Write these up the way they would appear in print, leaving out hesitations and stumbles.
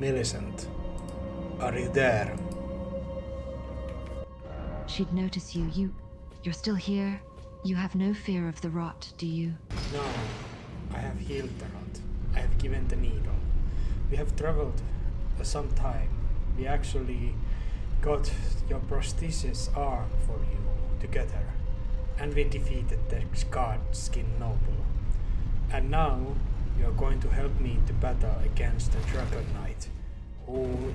Millicent, are you there? She'd notice you. You're still here? You have no fear of the rot, do you? No, I have healed the rot. I have given the needle. We have traveled some time. We actually got your prosthesis arm for you together. And we defeated the Skin Noble. And now you're going to help me to battle against the Dragon Knight, who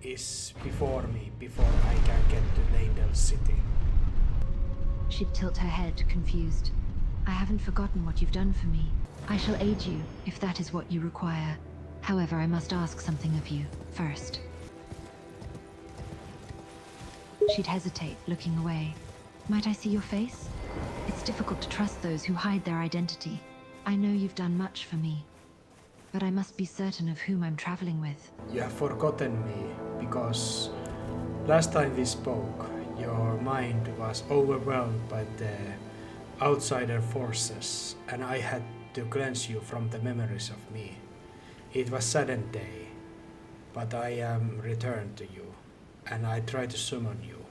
is before me before I can get to Leyndell City. She'd tilt her head, confused. I haven't forgotten what you've done for me. I shall aid you, if that is what you require. However, I must ask something of you, first. She'd hesitate, looking away. Might I see your face? It's difficult to trust those who hide their identity. I know you've done much for me, but I must be certain of whom I'm traveling with. You have forgotten me, because last time we spoke, your mind was overwhelmed by the outsider forces, and I had to cleanse you from the memories of me. It was saddened day, but I am returned to you, and I try to summon you.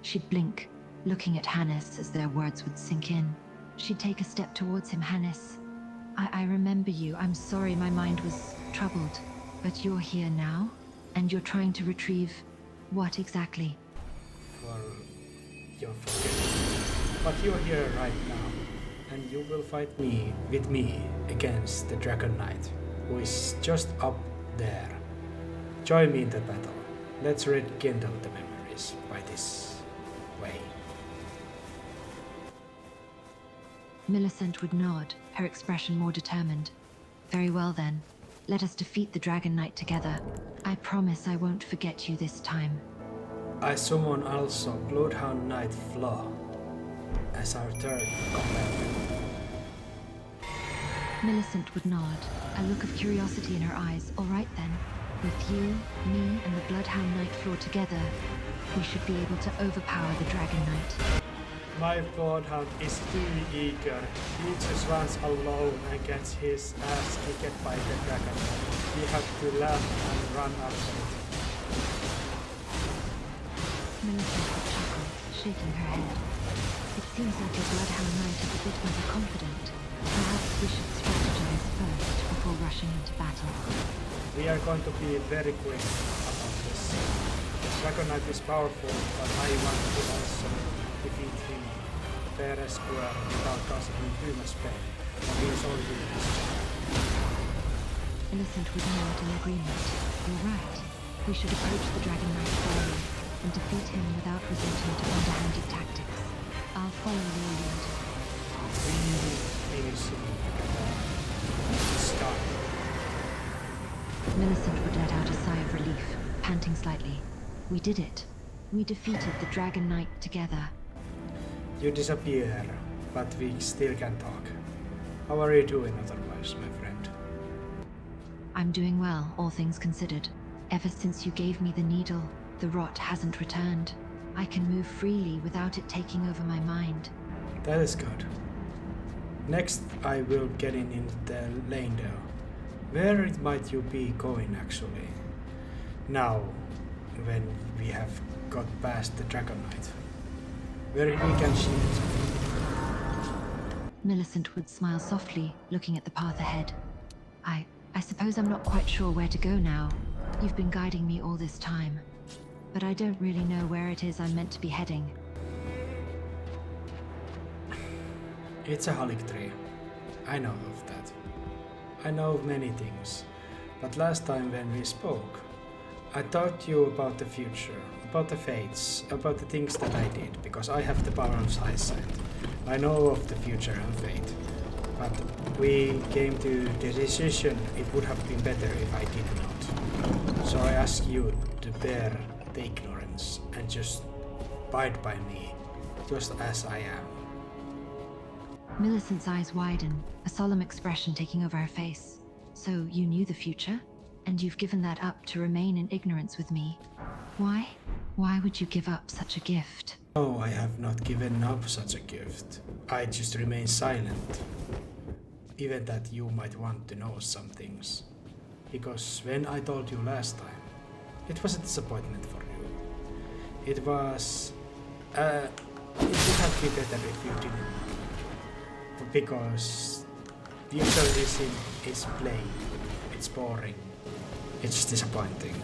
She'd blink, looking at Hannes as their words would sink in. She'd take a step towards him. Hannes, I remember you. I'm sorry my mind was troubled. But you're here now, and you're trying to retrieve what exactly? For your forgetting. But you're here right now, and you will fight with me against the Dragon Knight, who is just up there. Join me in the battle. Let's rekindle the memories by this way. Millicent would nod, her expression more determined. Very well then. Let us defeat the Dragon Knight together. I promise I won't forget you this time. I summon also Bloodhound Knight Flaw as our third companion. Millicent would nod, a look of curiosity in her eyes. All right then. With you, me, and the Bloodhound Knight Flaw together, we should be able to overpower the Dragon Knight. My Bloodhound is too eager. He just runs alone and gets his ass kicked by the dragon. We have to laugh and run after it. Millicent would chuckle, shaking her head. It seems like your Bloodhound Knight is a bit overconfident. Perhaps we should strategize first before rushing into battle. We are going to be very quick about this. The Dragon Knight is powerful, but I want to also defeat him fair and square without causing him too much pain. And he is already in his job. Millicent would nod in agreement. You're right. We should approach the Dragon Knight slowly and defeat him without resorting to underhanded tactics. I'll follow your lead. We will finish him together. Start. Millicent would let out a sigh of relief, panting slightly. We did it. We defeated the Dragon Knight together. You disappear, but we still can talk. How are you doing otherwise, my friend? I'm doing well, all things considered. Ever since you gave me the needle, the rot hasn't returned. I can move freely without it taking over my mind. That is good. Next, I will get into Leyndell. Where might you be going, actually? Now, when we have got past the Dragon Knight. Where we can see it. Millicent would smile softly, looking at the path ahead. I suppose I'm not quite sure where to go now. You've been guiding me all this time. But I don't really know where it is I'm meant to be heading. It's a holic tree. I know of that. I know of many things. But last time when we spoke, I taught you about the future, about the fates, about the things that I did, because I have the power of eyesight. I know of the future and fate. But we came to the decision it would have been better if I did not. So I ask you to bear the ignorance and just abide by me, just as I am. Millicent's eyes widen, a solemn expression taking over her face. So you knew the future? And you've given that up to remain in ignorance with me. Why? Why would you give up such a gift? No, I have not given up such a gift. I just remain silent. even that you might want to know some things. Because when I told you last time, it was a disappointment for you. It was... it would have been better if you didn't. Because futurism is plain, it's boring, it's disappointing.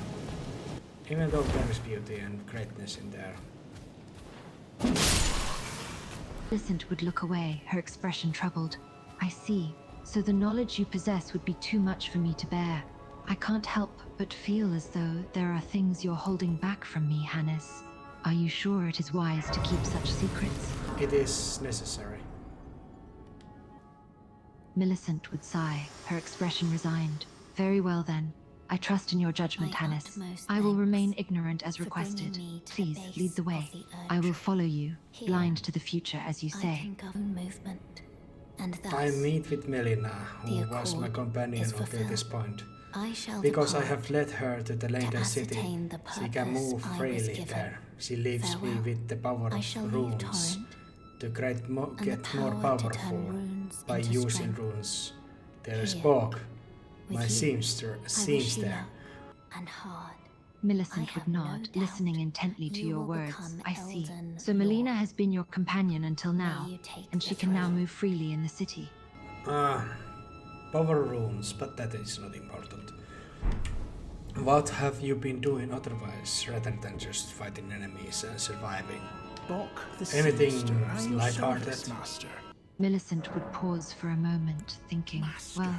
Even though there is beauty and greatness in there. Millicent would look away, her expression troubled. I see. So the knowledge you possess would be too much for me to bear. I can't help but feel as though there are things you're holding back from me, Hannes. Are you sure it is wise to keep such secrets? It is necessary. Millicent would sigh, her expression resigned. Very well then. I trust in your judgment, Hannes. I will remain ignorant as requested. Please, lead the way. I will follow you, blind to the future, as you say. I meet with Melina, who was my companion until this point. Because I have led her to the Leyndell city, she can move freely there. She leaves me with the power of runes to get more powerful by using runes. There is Borg, my seamster. Millicent would nod, listening intently to your words. I see. So Melina has been your companion until now, and she can now move freely in the city. Power runes, but that is not important. What have you been doing otherwise, rather than just fighting enemies and surviving? Anything light-hearted? Millicent would pause for a moment, thinking, well,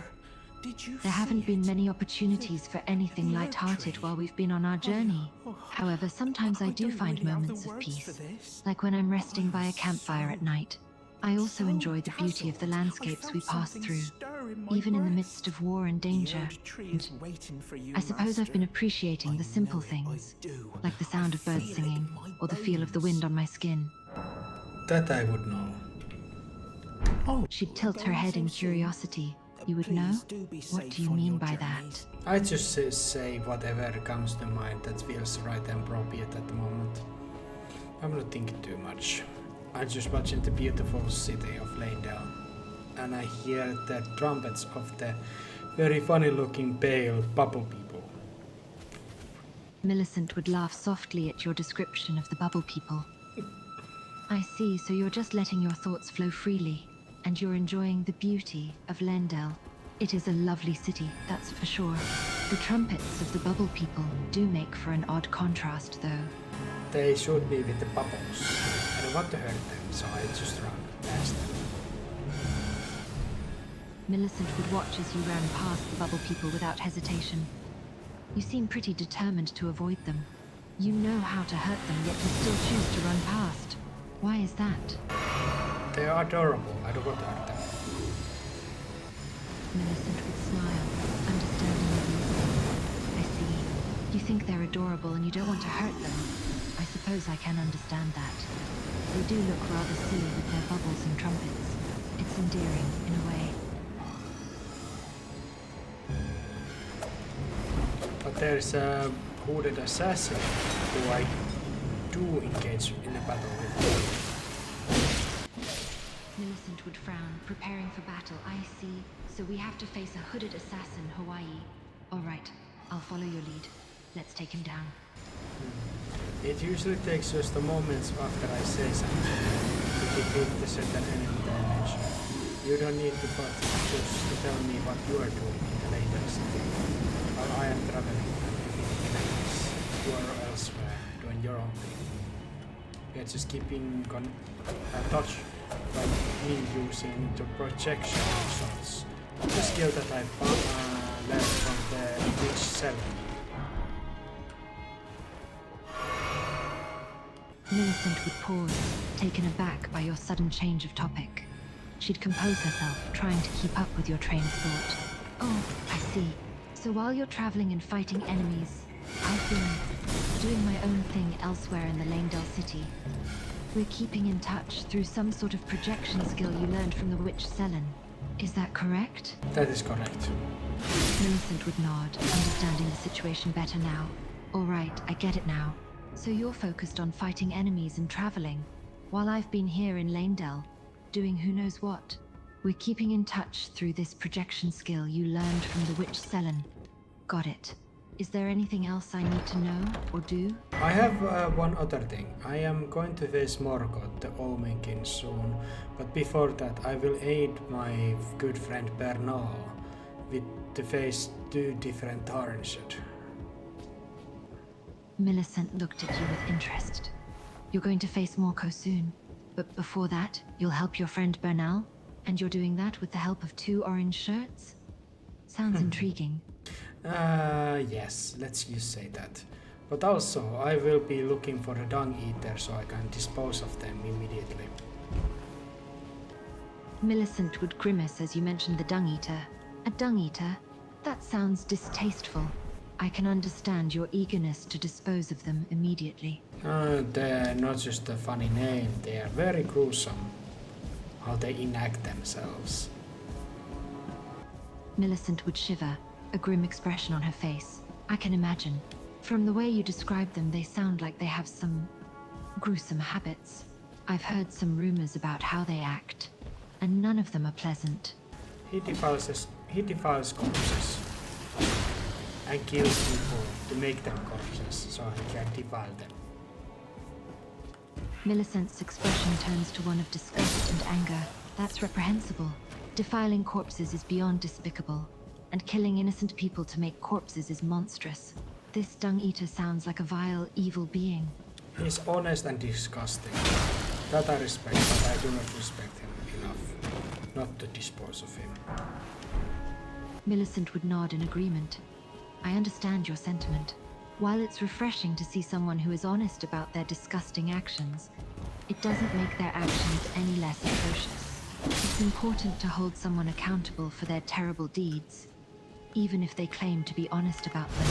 there haven't been many opportunities for anything light-hearted while we've been on our journey. However, sometimes I do find moments of peace, like when I'm resting by a campfire at night. I also enjoy the beauty of the landscapes we pass through, even in the midst of war and danger. And I suppose I've been appreciating the simple things, like the sound of birds singing, or the feel of the wind on my skin. That I would know. She'd tilt her head in curiosity. You would know? What do you mean by that? I just say whatever comes to mind that feels right and appropriate at the moment. I'm not thinking too much. I'm just watching the beautiful city of Leyndell, and I hear the trumpets of the very funny looking pale bubble people. Millicent would laugh softly at your description of the bubble people. I see, so you're just letting your thoughts flow freely, and you're enjoying the beauty of Leyndell. It is a lovely city, that's for sure. The trumpets of the bubble people do make for an odd contrast, though. They showed me with the bubbles. I don't want to hurt them, so I just ran past them. Millicent would watch as you ran past the bubble people without hesitation. You seem pretty determined to avoid them. You know how to hurt them, yet you still choose to run past. Why is that? They are adorable. I don't want to hurt them. Millicent would smile, understanding your reasoning. I see. You think they're adorable and you don't want to hurt them. I suppose I can understand that. They do look rather silly with their bubbles and trumpets. It's endearing, in a way. But there's a hooded assassin who I do engage in a battle with. Millicent would frown, preparing for battle. I see. So we have to face a hooded assassin, Hawaii. All right, I'll follow your lead. Let's take him down. It usually takes just a moment after I say something to defeat the certain enemy dimension. You don't need to but just to tell me what you are doing in the Leyndell city. While I am traveling and defeating enemies, you are elsewhere, doing your own thing. We are just keeping touch by me using the projection shots. The skill that I learned from the witch 7. Millicent would pause, taken aback by your sudden change of topic. She'd compose herself, trying to keep up with your train of thought. Oh, I see. So while you're traveling and fighting enemies, I've been doing my own thing elsewhere in the Leyndell city. We're keeping in touch through some sort of projection skill you learned from the witch Selene. Is that correct? That is correct. Millicent would nod, understanding the situation better now. All right, I get it now. So you're focused on fighting enemies and traveling, while I've been here in Leyndell, doing who knows what. We're keeping in touch through this projection skill you learned from the witch Selen. Got it. Is there anything else I need to know or do? I have one other thing. I am going to face Morgoth, the Omenkin, soon, but before that I will aid my good friend Bernal with to face 2 different Tarnshed. Millicent looked at you with interest. You're going to face Morco soon, but before that, you'll help your friend Bernal? And you're doing that with the help of 2 orange shirts? Sounds intriguing. Yes, let's just say that. But also, I will be looking for a dung eater so I can dispose of them immediately. Millicent would grimace as you mentioned the dung eater. A dung eater? That sounds distasteful. I can understand your eagerness to dispose of them immediately. They're not just a funny name, they are very gruesome. How they enact themselves. Millicent would shiver, a grim expression on her face. I can imagine. From the way you describe them, they sound like they have some gruesome habits. I've heard some rumors about how they act, and none of them are pleasant. He defiles corpses and kills people to make them corpses so he can defile them. Millicent's expression turns to one of disgust and anger. That's reprehensible. Defiling corpses is beyond despicable, and killing innocent people to make corpses is monstrous. This dung eater sounds like a vile, evil being. He's honest and disgusting. That I respect, but I do not respect him enough not to dispose of him. Millicent would nod in agreement. I understand your sentiment. While it's refreshing to see someone who is honest about their disgusting actions, it doesn't make their actions any less atrocious. It's important to hold someone accountable for their terrible deeds, even if they claim to be honest about them.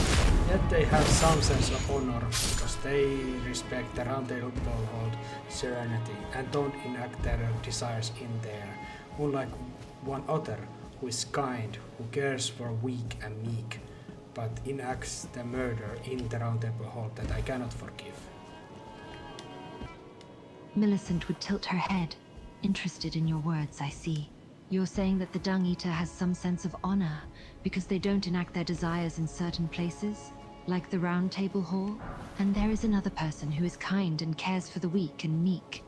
Yet they have some sense of honor because they respect the Round Table hold serenity and don't enact their desires in there, unlike one other who is kind, who cares for weak and meek, but enacts the murder in the Round Table Hall that I cannot forgive. Millicent would tilt her head, interested in your words, I see. You're saying that the Dung Eater has some sense of honor because they don't enact their desires in certain places, like the Round Table Hall, and there is another person who is kind and cares for the weak and meek,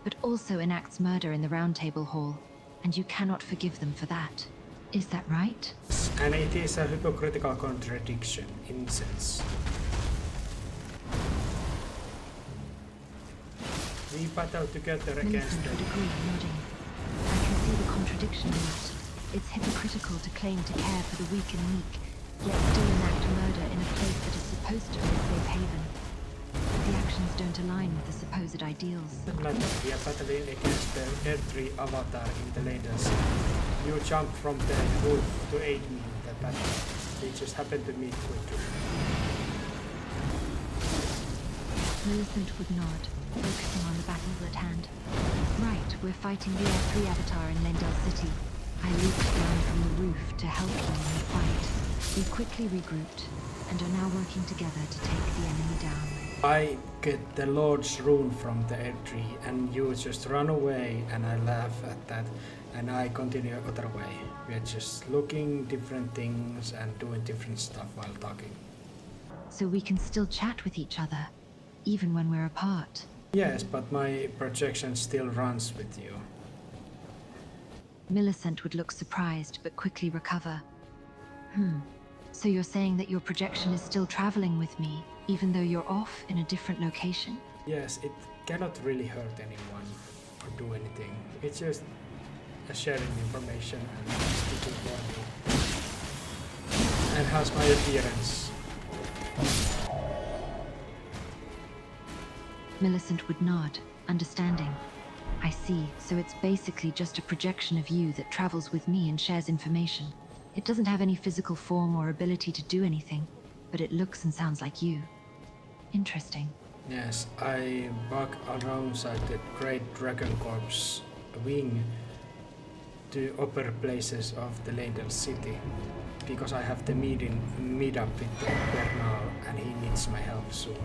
but also enacts murder in the Round Table Hall, and you cannot forgive them for that. Is that right? And it is a hypocritical contradiction in sense. We battle together against Millicent them. would agree, nodding. I can see the contradiction in that. It's hypocritical to claim to care for the weak and meek, yet still enact murder in a place that is supposed to be a safe haven. The actions don't align with the supposed ideals. Doesn't matter, we are battling against the L3 avatar in the latest. You jump from the roof to aid me in the battle. They just happen to meet quickly. Millicent would nod, focusing on the battle at hand. Right, we're fighting the L3 avatar in Lendell City. I leaped down from the roof to help you in the fight. We quickly regrouped, and are now working together to take the enemy down. I get the Lord's rune from the L3 and you just run away, and I laugh at that and I continue other way. We are just looking different things and doing different stuff while talking. So we can still chat with each other, even when we're apart. Yes, but my projection still runs with you. Millicent would look surprised, but quickly recover. So you're saying that your projection is still traveling with me, even though you're off in a different location? Yes, it cannot really hurt anyone or do anything. It's just sharing information and speaking for me. And how's my appearance? Millicent would nod, understanding. I see, so it's basically just a projection of you that travels with me and shares information. It doesn't have any physical form or ability to do anything, but it looks and sounds like you. Interesting. Yes, I walk alongside the Great Dragon Corps wing to upper places of the Lendell City because I have the meet up with the Bernal and he needs my help soon.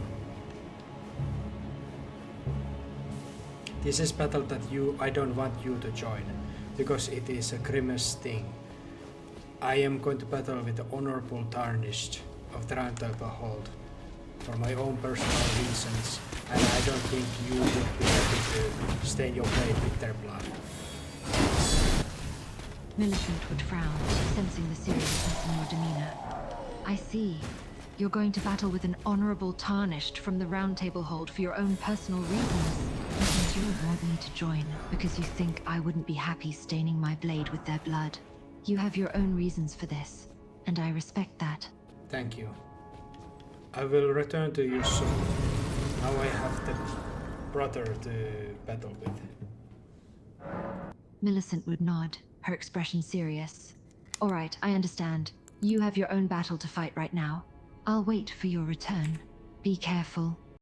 This is battle that I don't want you to join, because it is a grimace thing. I am going to battle with the honorable tarnished of the Round Table Hold for my own personal reasons, and I don't think you would be happy to stain your blade with their blood. Millicent would frown, sensing the seriousness in your demeanor. I see. You're going to battle with an honorable tarnished from the Round Table Hold for your own personal reasons. And you want me to join because you think I wouldn't be happy staining my blade with their blood. You have your own reasons for this, and I respect that. Thank you. I will return to you soon. Now I have the brother to battle with. Millicent would nod, her expression serious. All right, I understand. You have your own battle to fight right now. I'll wait for your return. Be careful.